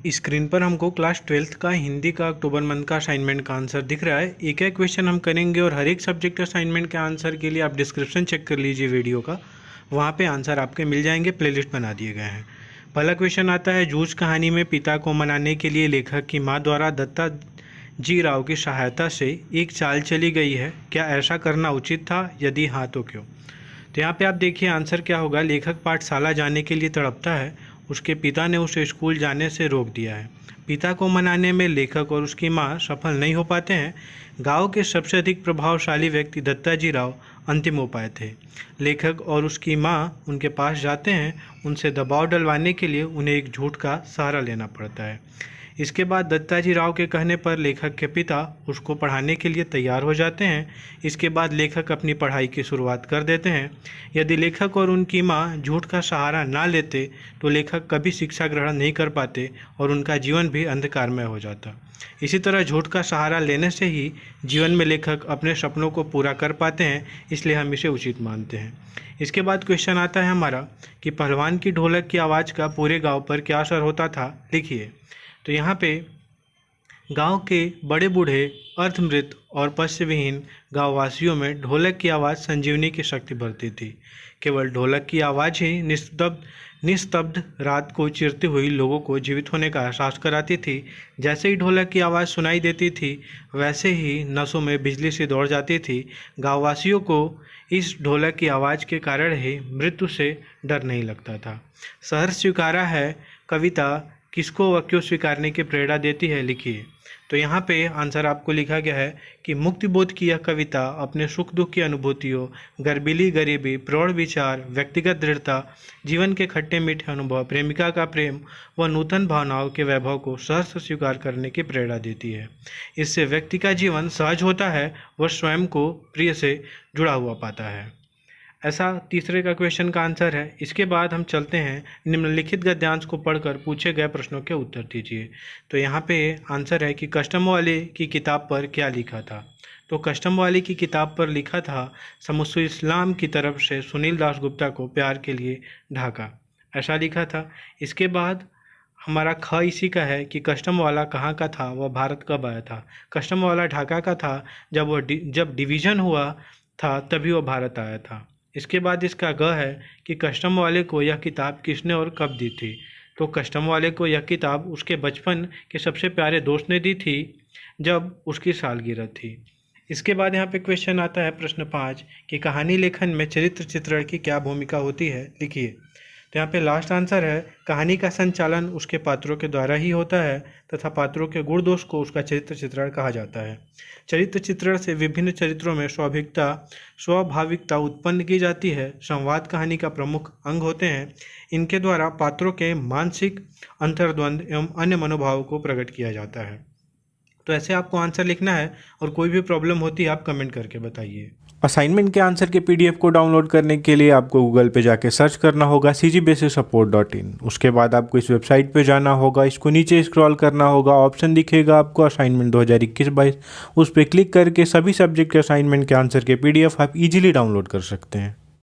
Screen पर हमको class 12th का हिंदी का अक्टूबर मंथ का असाइनमेंट का आंसर दिख रहा है। एक एक क्वेश्चन हम करेंगे और हर एक सब्जेक्ट असाइनमेंट के आंसर के लिए आप डिस्क्रिप्शन चेक कर लीजिए वीडियो का, वहाँ पे आंसर आपके मिल जाएंगे, प्लेलिस्ट बना दिए गए हैं। पहला क्वेश्चन आता है, जूझ कहानी में पिता को मनाने के लिए लेखक की माँ द्वारा दत्ता जी राव की सहायता से एक चाल चली गई है, क्या ऐसा करना उचित था? यदि हाँ तो क्यों? तो यहाँ पे आप देखिए आंसर क्या होगा। लेखक पाठशाला जाने के लिए तड़पता है, उसके पिता ने उसे स्कूल जाने से रोक दिया है। पिता को मनाने में लेखक और उसकी माँ सफल नहीं हो पाते हैं। गांव के सबसे अधिक प्रभावशाली व्यक्ति दत्ताजी राव अंतिम उपाय थे। लेखक और उसकी माँ उनके पास जाते हैं, उनसे दबाव डलवाने के लिए उन्हें एक झूठ का सहारा लेना पड़ता है। इसके बाद दत्ताजी राव के कहने पर लेखक के पिता उसको पढ़ाने के लिए तैयार हो जाते हैं। इसके बाद लेखक अपनी पढ़ाई की शुरुआत कर देते हैं। यदि लेखक और उनकी माँ झूठ का सहारा ना लेते तो लेखक कभी शिक्षा ग्रहण नहीं कर पाते और उनका जीवन भी अंधकारमय हो जाता। इसी तरह झूठ का सहारा लेने से ही जीवन में लेखक अपने सपनों को पूरा कर पाते हैं, इसलिए हम इसे उचित मानते हैं। इसके बाद क्वेश्चन आता है हमारा कि पहलवान की ढोलक की आवाज़ का पूरे गाँव पर क्या असर होता था, लिखिए। तो यहाँ पे गांव के बड़े बूढ़े, अर्धमृत और पश्यविहीन गांववासियों में ढोलक की आवाज़ संजीवनी की शक्ति भरती थी। केवल ढोलक की आवाज़ ही निस्तब्ध रात को चिरती हुई लोगों को जीवित होने का एहसास कराती थी। जैसे ही ढोलक की आवाज़ सुनाई देती थी वैसे ही नसों में बिजली सी दौड़ जाती थी। गांववासियों को इस ढोलक की आवाज़ के कारण ही मृत्यु से डर नहीं लगता था। सहर्ष स्वीकारा है कविता किसको व क्यों स्वीकारने की प्रेरणा देती है, लिखिए। तो यहाँ पे आंसर आपको लिखा गया है कि मुक्तिबोध की यह कविता अपने सुख दुख की अनुभूतियों, गर्बीली गरीबी, प्रौढ़ विचार, व्यक्तिगत दृढ़ता, जीवन के खट्टे मीठे अनुभव, प्रेमिका का प्रेम व नूतन भावनाओं के वैभव को सहर्ष स्वीकार करने की प्रेरणा देती है। इससे व्यक्ति का जीवन सहज होता है, वह स्वयं को प्रिय से जुड़ा हुआ पाता है। ऐसा तीसरे का क्वेश्चन का आंसर है। इसके बाद हम चलते हैं, निम्नलिखित गद्यांश को पढ़कर पूछे गए प्रश्नों के उत्तर दीजिए। तो यहाँ पे आंसर है कि कस्टम वाले की किताब पर क्या लिखा था। तो कस्टम वाले की किताब पर लिखा था, शमसुल इस्लाम की तरफ से सुनील दासगुप्ता को प्यार के लिए ढाका, ऐसा लिखा था। इसके बाद हमारा ख इसी का है कि कस्टम वाला कहाँ का था, वह भारत कब आया था। कस्टम वाला ढाका का था, जब डिवीज़न हुआ था तभी वह भारत आया था। इसके बाद इसका ग है कि कस्टम वाले को यह किताब किसने और कब दी थी। तो कस्टम वाले को यह किताब उसके बचपन के सबसे प्यारे दोस्त ने दी थी जब उसकी सालगिरह थी। इसके बाद यहाँ पे क्वेश्चन आता है प्रश्न 5 कि कहानी लेखन में चरित्र चित्रण की क्या भूमिका होती है, लिखिए। तो यहाँ पे लास्ट आंसर है, कहानी का संचालन उसके पात्रों के द्वारा ही होता है तथा पात्रों के गुण दोष को उसका चरित्र चित्रण कहा जाता है। चरित्र चित्रण से विभिन्न चरित्रों में स्वाभाविकता उत्पन्न की जाती है। संवाद कहानी का प्रमुख अंग होते हैं। इनके द्वारा पात्रों के मानसिक अंतर्द्वंद एवं अन्य मनोभावों को प्रकट किया जाता है। तो ऐसे आपको आंसर लिखना है और कोई भी प्रॉब्लम होती है आप कमेंट करके बताइए। असाइनमेंट के आंसर के पीडीएफ को डाउनलोड करने के लिए आपको गूगल पे जाके सर्च करना होगा cgbasicsupport.in। उसके बाद आपको इस वेबसाइट पे जाना होगा, इसको नीचे स्क्रॉल करना होगा, ऑप्शन दिखेगा आपको असाइनमेंट 2021-22, उस पर क्लिक करके सभी सब्जेक्ट के असाइनमेंट के आंसर के पीडीएफ आप इजीली डाउनलोड कर सकते हैं।